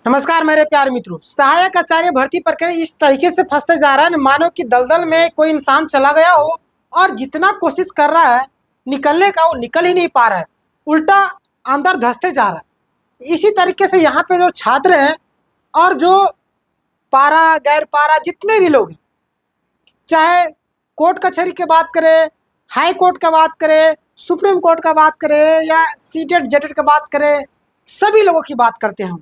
नमस्कार मेरे प्यारे मित्रों। सहायक आचार्य भर्ती प्रक्रिया इस तरीके से फंसते जा रहा है, मानो कि दलदल में कोई इंसान चला गया हो और जितना कोशिश कर रहा है निकलने का वो निकल ही नहीं पा रहा है, उल्टा अंदर धंसते जा रहा है। इसी तरीके से यहाँ पे जो छात्र हैं और जो पारा गैर पारा जितने भी लोग हैं, चाहे कोर्ट कचहरी की बात करें, हाई कोर्ट का बात करें, सुप्रीम कोर्ट का बात करें या सीटेट जेटेट का बात करें, सभी लोगों की बात करते हैं हम।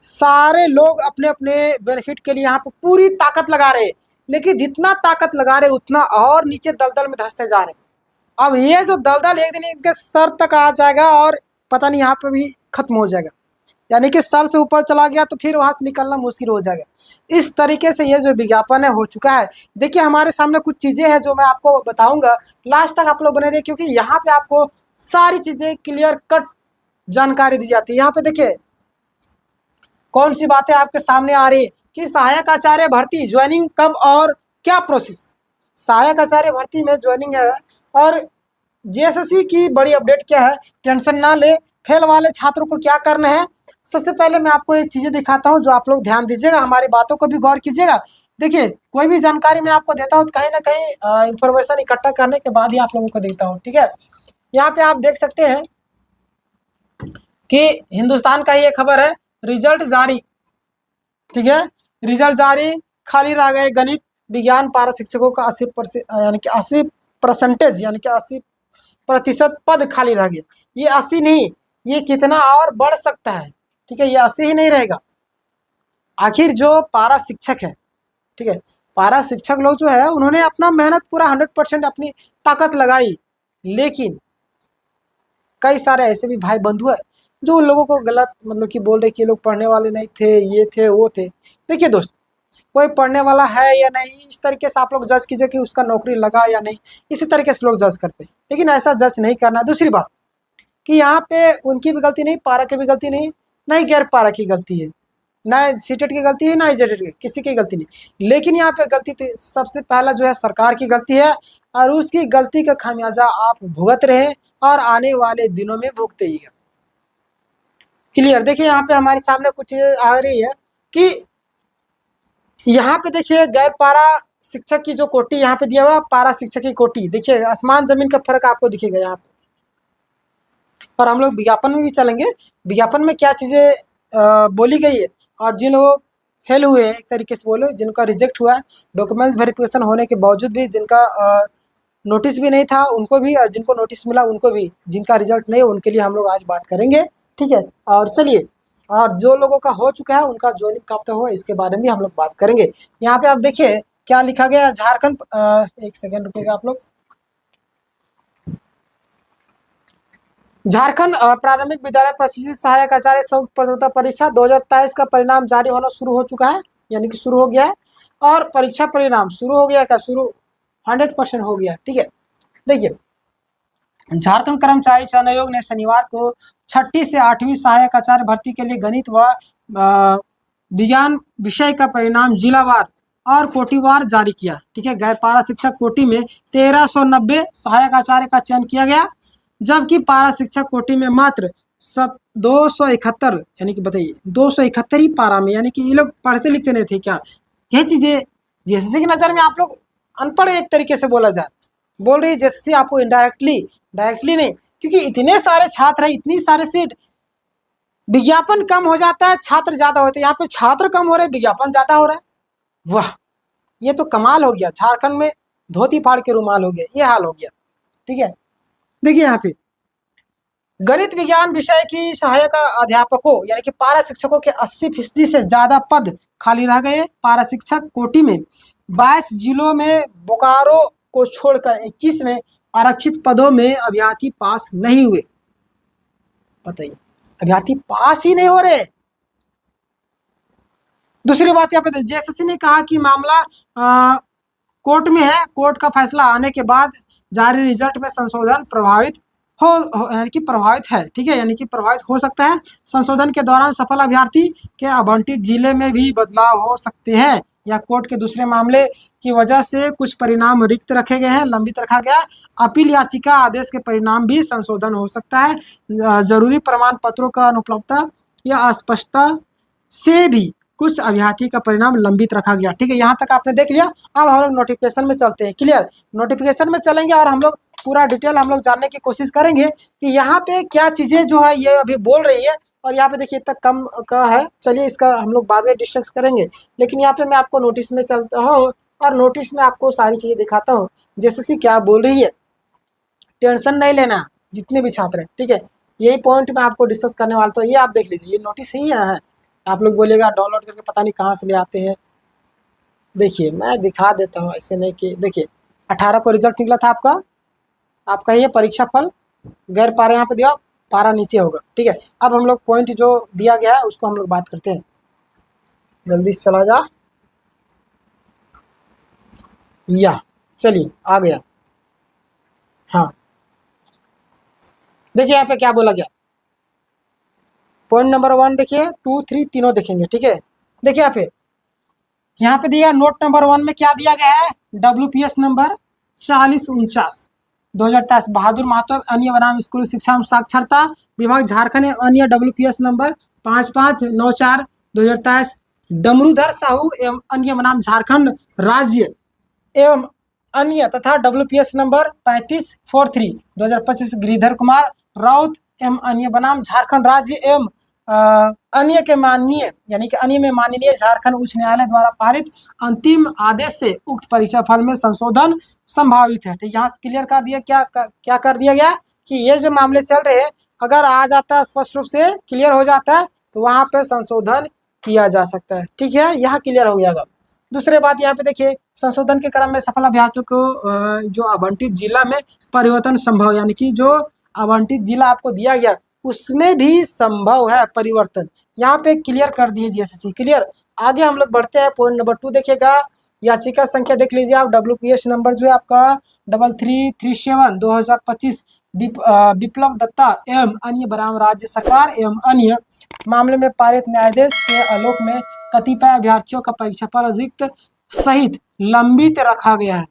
सारे लोग अपने अपने बेनिफिट के लिए यहाँ पर पूरी ताकत लगा रहे हैं, लेकिन जितना ताकत लगा रहे उतना और नीचे दलदल में धंसते जा रहे हैं। अब ये जो दलदल एक दिन इनके सर तक आ जाएगा और पता नहीं यहाँ पे भी खत्म हो जाएगा, यानी कि सर से ऊपर चला गया तो फिर वहाँ से निकलना मुश्किल हो जाएगा। इस तरीके से ये जो विज्ञापन है हो चुका है। देखिए हमारे सामने कुछ चीज़ें हैं जो मैं आपको बताऊंगा, लास्ट तक आप लोग बने रहिए, क्योंकि यहाँ पे आपको सारी चीज़ें क्लियर कट जानकारी दी जाती है। यहाँ पे देखिए कौन सी बातें आपके सामने आ रही है कि सहायक आचार्य भर्ती ज्वाइनिंग कब और क्या प्रोसेस। सहायक आचार्य भर्ती में ज्वाइनिंग है और जेएसएससी की बड़ी अपडेट क्या है, टेंशन ना ले। फेल वाले छात्रों को क्या करना है, सबसे पहले मैं आपको एक चीज़ें दिखाता हूं जो आप लोग ध्यान दीजिएगा, हमारी बातों को भी गौर कीजिएगा। देखिए कोई भी जानकारी मैं आपको देता हूँ तो कहीं ना कहीं इंफॉर्मेशन इकट्ठा करने के बाद ही आप लोगों को देता हूँ, ठीक है। यहाँ पे आप देख सकते हैं कि हिंदुस्तान का ये खबर है, रिजल्ट जारी, ठीक है। रिजल्ट जारी, खाली रह गए गणित विज्ञान पारा शिक्षकों का 80% यानी कि 80% यानी कि 80% पद खाली रह गए। ये 80 नहीं, ये कितना और बढ़ सकता है, ठीक है। ये 80 ही नहीं रहेगा। आखिर जो पारा शिक्षक है, ठीक है, पारा शिक्षक लोग जो है उन्होंने अपना मेहनत पूरा 100% अपनी ताकत लगाई, लेकिन कई सारे ऐसे भी भाई बंधु है जो उन लोगों को गलत मतलब कि बोल रहे कि ये लोग पढ़ने वाले नहीं थे, ये थे वो थे। देखिए दोस्त, कोई पढ़ने वाला है या नहीं, इस तरीके से आप लोग जज कीजिए कि उसका नौकरी लगा या नहीं, इसी तरीके से लोग जज करते हैं, लेकिन ऐसा जज नहीं करना। दूसरी बात कि यहाँ पे उनकी भी गलती नहीं, पारा की भी गलती नहीं, ना ही गैर पारा की गलती है, ना सीटेट की गलती है, ना ही जेटेट की, किसी की गलती नहीं। लेकिन यहाँ पे गलती थी सबसे पहला जो है सरकार की गलती है, और उसकी गलती का खामियाजा आप भुगत रहे और आने वाले दिनों में भुगते ही। क्लियर। देखिए यहाँ पे हमारे सामने कुछ आ रही है कि यहाँ पे देखिए गैर पारा शिक्षक की जो कोटि यहाँ पे दिया हुआ, पारा शिक्षक की कोटि, देखिए आसमान जमीन का फर्क आपको दिखेगा यहाँ पे। और हम लोग विज्ञापन में भी चलेंगे, विज्ञापन में क्या चीज़ें बोली गई है, और जिन लोग फेल हुए हैं एक तरीके से बोलो, जिनका रिजेक्ट हुआ है डॉक्यूमेंट्स वेरिफिकेशन होने के बावजूद भी, जिनका नोटिस भी नहीं था उनको भी, और जिनको नोटिस मिला उनको भी, जिनका रिजल्ट नहीं उनके लिए हम लोग आज बात करेंगे, ठीक है। और चलिए, और जो लोगों का हो चुका है उनका ज्वाइनिंग कब तक हुआ इसके बारे में भी हम लोग बात करेंगे। यहाँ पे आप देखिए क्या लिखा गया, झारखंड, एक सेकेंड रुकेगा आप लोग। झारखंड प्रारंभिक विद्यालय प्रशिक्षित सहायक आचार्य संयुक्त प्रतियोगिता परीक्षा 2023 का परिणाम जारी होना शुरू हो चुका है, यानी कि शुरू हो गया है। और परीक्षा परिणाम शुरू हो गया क्या, शुरू 100% हो गया, ठीक है। देखिए झारखंड कर्मचारी चयन आयोग ने शनिवार को 6ठी से 8वीं सहायक आचार्य भर्ती के लिए गणित व विज्ञान विषय का परिणाम जिलावार और कोटिवार जारी किया, ठीक है। गैर पारा शिक्षक कोटि में 1390 सहायक आचार्य का चयन किया गया, जबकि पारा शिक्षक कोटि में मात्र 271, यानी कि बताइए 271 ही पारा में, यानी कि ये लोग पढ़ते लिखते नहीं थे क्या। यह चीज़ें जैसे कि नज़र में आप लोग अनपढ़ एक तरीके से बोला जाए, बोल रही है जैसे आपको इनडायरेक्टली, डायरेक्टली नहीं, क्योंकि इतने सारे छात्र हैं, इतनी सारे सीट, विज्ञापन कम हो जाता है छात्र ज़्यादा होते हैं, यहाँ पे छात्र कम हो रहे विज्ञापन ज़्यादा हो रहा है। वाह, ये तो कमाल हो गया, झारखंड में धोती फाड़ के रुमाल हो गया, ये हाल हो गया, ठीक है। देखिए यहाँ पे गणित विज्ञान विषय की सहायक अध्यापकों यानी कि पारा शिक्षकों के 80% से ज़्यादा पद खाली रह गए। पारा शिक्षक कोटि में 22 जिलों में बोकारो को छोड़कर 21 में आरक्षित पदों में अभ्यर्थी पास नहीं हुए। बताइए, अभ्यर्थी पास ही नहीं हो रहे। दूसरी बात यहाँ पे जेएसएससी ने कहा कि मामला कोर्ट में है, कोर्ट का फैसला आने के बाद जारी रिजल्ट में संशोधन प्रभावित हो यानी कि प्रभावित है, ठीक है, यानी कि प्रभावित हो सकता है। संशोधन के दौरान सफल अभ्यर्थी के आवंटित जिले में भी बदलाव हो सकते हैं, या कोर्ट के दूसरे मामले की वजह से कुछ परिणाम रिक्त रखे गए हैं, लंबित रखा गया। अपील याचिका आदेश के परिणाम भी संशोधन हो सकता है। जरूरी प्रमाण पत्रों का अनुपलब्धता या अस्पष्टता से भी कुछ अभ्यर्थी का परिणाम लंबित रखा गया। ठीक है, यहाँ तक आपने देख लिया। अब हम लोग नोटिफिकेशन में चलते हैं। क्लियर, नोटिफिकेशन में चलेंगे और हम लोग पूरा डिटेल हम लोग जानने की कोशिश करेंगे कि यहाँ पे क्या चीज़ें जो है ये अभी बोल रही है। और यहाँ पे देखिए इतना कम का है, चलिए इसका हम लोग बाद में डिस्कस करेंगे। लेकिन यहाँ पे मैं आपको नोटिस में चलता हूँ और नोटिस में आपको सारी चीज़ें दिखाता हूँ जैसे क्या बोल रही है। टेंशन नहीं लेना जितने भी छात्र हैं, ठीक है। यही पॉइंट मैं आपको डिस्कस करने वाला था। ये आप देख लीजिए, ये नोटिस ही है। आप लोग बोलेगा डाउनलोड करके पता नहीं कहाँ से ले आते हैं। देखिए मैं दिखा देता हूँ, ऐसे नहीं कि देखिए 18 को रिजल्ट निकला था आपका। आपका ये परीक्षा फल गैर पारा यहाँ पे दिया, पारा नीचे होगा। ठीक है, अब हम लोग पॉइंट जो दिया गया है उसको हम लोग बात करते हैं। जल्दी से चला जा, या चलिए आ गया। हाँ देखिए यहाँ पे क्या बोला गया। पॉइंट नंबर 1 देखिए, 2, 3 तीनों देखेंगे। ठीक है, देखिए यहाँ पे दिया नोट नंबर 1 में क्या दिया गया है। WPS नंबर 4049 2023 बहादुर महतो अन्य बनाम स्कूल शिक्षा एवं साक्षरता विभाग झारखंड। अन्य WPS नंबर 5594 2023 डमरूधर साहू एवं अन्य बनाम झारखंड राज्य एवं अन्य तथा WPS नंबर 3543 2025 गिरिधर कुमार राउत एवं अन्य बनाम झारखंड राज्य एवं अन्य के माननीय यानी कि अन्य में माननीय झारखंड उच्च न्यायालय द्वारा पारित अंतिम आदेश से उक्त परीक्षा फल में संशोधन संभावित है। ठीक, यहाँ से क्लियर कर दिया क्या कर दिया गया कि ये जो मामले चल रहे हैं अगर आ जाता है स्पष्ट रूप से क्लियर हो जाता है तो वहाँ पे संशोधन किया जा सकता है। ठीक है, यहाँ क्लियर हो गया। दूसरी बात यहाँ पे देखिए, संशोधन के क्रम में सफल अभ्यर्थियों को जो आवंटित जिला में परिवर्तन संभव, यानी कि जो आवंटित जिला आपको दिया गया उसमें भी संभव है परिवर्तन। यहाँ पे क्लियर कर दिए जीएसएससी। क्लियर, आगे हम लोग बढ़ते हैं। पॉइंट नंबर 2 देखिएगा, याचिका संख्या देख लीजिए आप। WPS नंबर जो है आपका 3337 2025 विप्लव दत्ता एवं अन्य बनाम राज्य सरकार एवं अन्य मामले में पारित न्यायाधीश के आलोक में कतिपय अभ्यर्थियों का परीक्षाफल रिक्त सहित लंबित रखा गया है।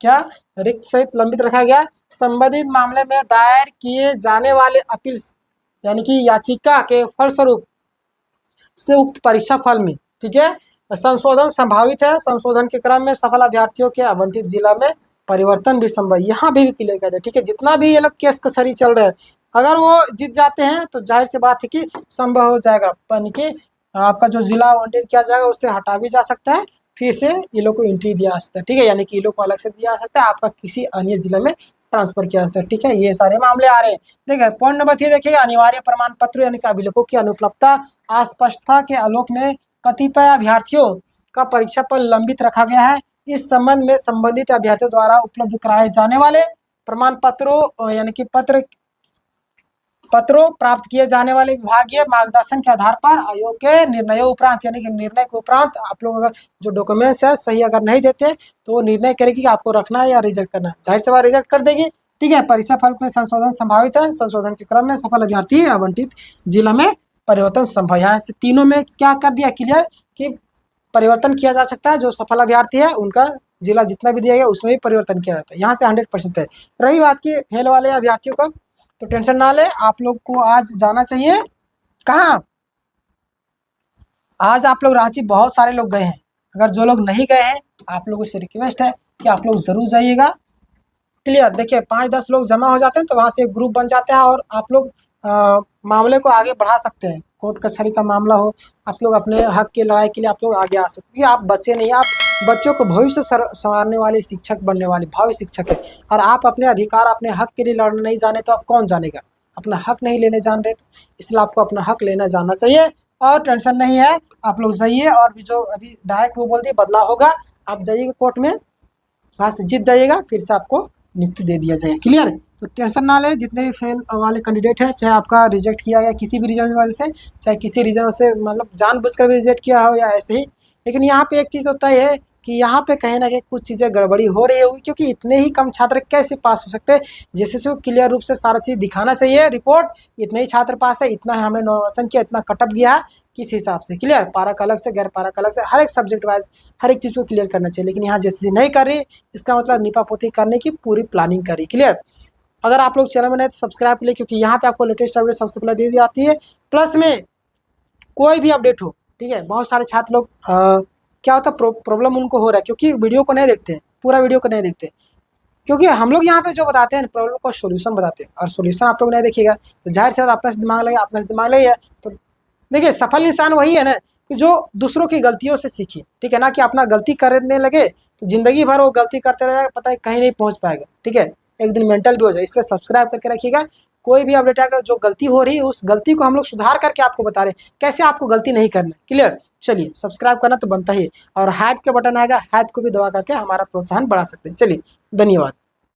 क्या रिक्त सहित लंबित रखा गया है। संबंधित मामले में दायर किए जाने वाले अपील यानी कि याचिका के फलस्वरूप से उक्त परीक्षा फल में, ठीक है, संशोधन संभावित है। संशोधन के क्रम में सफल अभ्यर्थियों के आवंटित जिला में परिवर्तन भी संभव। यहाँ भी क्लियर कर दे। ठीक है, जितना भी ये लोग केस कचहरी चल रहे हैं अगर वो जीत जाते हैं तो जाहिर सी बात है कि संभव हो जाएगा, यानी कि आपका जो जिला आवंटित किया जाएगा उससे हटा भी जा सकता है, फिर से ये लोग को एंट्री दिया जा सकता है। ठीक है, यानी कि ये लोग को अलग से दिया जा सकता है, आपका किसी अन्य जिले में ट्रांसफर किया जा सकता है। ठीक है, ये सारे मामले आ रहे हैं। देखिए पॉइंट नंबर 3 देखिए, अनिवार्य प्रमाण पत्र यानी कि अभिलेखों की अनुपलब्धता अस्पष्टता के आलोक में कतिपय अभ्यर्थियों का परीक्षा पर लंबित रखा गया है। इस संबंध में संबंधित अभ्यर्थियों द्वारा उपलब्ध कराए जाने वाले प्रमाण पत्रों यानी कि पत्रों प्राप्त किए जाने वाले विभागीय मार्गदर्शन के आधार पर आयोग के निर्णयों उपरांत यानी कि निर्णय के उपरांत आप लोग अगर जो डॉक्यूमेंट्स है सही अगर नहीं देते तो वो निर्णय करेगी कि आपको रखना है या रिजेक्ट करना है। जाहिर सी बात रिजेक्ट कर देगी। ठीक है, परीक्षा फल में संशोधन संभावित है। संशोधन के क्रम में सफल अभ्यर्थी आवंटित जिला में परिवर्तन संभव। यहाँ से तीनों में क्या कर दिया क्लियर कि परिवर्तन किया जा सकता है। जो सफल अभ्यर्थी है उनका जिला जितना भी दिया गया उसमें भी परिवर्तन किया जाता है। यहाँ से 100% है। रही बात की फेल वाले अभ्यर्थियों का तो टेंशन ना ले, आप लोग को आज जाना चाहिए कहाँ। आज आप लोग रांची बहुत सारे लोग गए हैं, अगर जो लोग नहीं गए हैं आप लोगों से रिक्वेस्ट है कि आप लोग जरूर जाइएगा। क्लियर, देखिए 5-10 लोग जमा हो जाते हैं तो वहाँ से एक ग्रुप बन जाता है और आप लोग मामले को आगे बढ़ा सकते हैं। कोर्ट कचहरी का मामला हो, आप लोग अपने हक की लड़ाई के लिए आप लोग आगे आ सकते हैं, क्योंकि आप बच्चे नहीं, आप बच्चों को भविष्य संवारने वाले शिक्षक बनने वाले भावी शिक्षक है। और आप अपने अधिकार अपने हक के लिए लड़ना नहीं जाने तो आप कौन जानेगा। अपना हक नहीं लेने जान रहे तो इसलिए आपको अपना हक लेना जानना चाहिए। और टेंशन नहीं है, आप लोग जाइए। और भी जो अभी डायरेक्ट वो बोल दिए बदलाव होगा, आप जाइएगा कोर्ट में, वहाँ से जीत जाइएगा, फिर से आपको नियुक्ति दे दिया जाएगा। क्लियर, तो टेंशन ना ले। जितने भी फेल वाले कैंडिडेट हैं, चाहे आपका रिजेक्ट किया गया किसी भी रीजन की वजह से, चाहे किसी रीजन से मतलब जानबूझकर भी रिजेक्ट किया हो या ऐसे ही, लेकिन यहाँ पे एक चीज़ होता है कि यहाँ पे कहीं ना कहीं कुछ चीज़ें गड़बड़ी हो रही होगी, क्योंकि इतने ही कम छात्र कैसे पास हो सकते हैं। जैसे वो क्लियर रूप से सारा चीज़ दिखाना चाहिए। रिपोर्ट इतने ही छात्र पास है, इतना हमने नोवेशन किया, इतना कटअप गया है, किस हिसाब से। क्लियर, पारा का अलग से गैर पारा का अलग से, हर एक सब्जेक्ट वाइज हर एक चीज़ को क्लियर करना चाहिए। लेकिन यहाँ जैसे नहीं कर रही, इसका मतलब निपापोती करने की पूरी प्लानिंग करी। क्लियर, अगर आप लोग चैनल में नहीं तो सब्सक्राइब कर ले, क्योंकि यहाँ पे आपको लेटेस्ट अपडेट सबसे पहले दी जाती है। प्लस में कोई भी अपडेट हो ठीक है। बहुत सारे छात्र लोग क्या होता है प्रॉब्लम उनको हो रहा है क्योंकि वीडियो को नहीं देखते हैं, पूरा वीडियो को नहीं देखते, क्योंकि हम लोग यहाँ पे जो बताते हैं प्रॉब्लम का सॉल्यूशन बताते हैं, और सॉल्यूशन आप लोग नहीं देखिएगा तो जाहिर सी बात अपने से दिमाग लगे, अपने से दिमाग लगे तो देखिए सफल इंसान वही है ना कि जो दूसरों की गलतियों से सीखे, ठीक है ना, कि अपना गलती करने लगे तो जिंदगी भर वो गलती करते रहेगा, पता है कहीं नहीं पहुंच पाएगा, ठीक है, एक दिन मेंटल भी हो जाए। इसलिए सब्सक्राइब करके रखिएगा, कोई भी अपडेट आएगा, जो गलती हो रही है उस गलती को हम लोग सुधार करके आपको बता रहे हैं कैसे आपको गलती नहीं करना। क्लियर? चलिए सब्सक्राइब करना तो बनता ही है, और हाइप का बटन आएगा, हाइप को भी दबा करके हमारा प्रोत्साहन बढ़ा सकते हैं। चलिए धन्यवाद।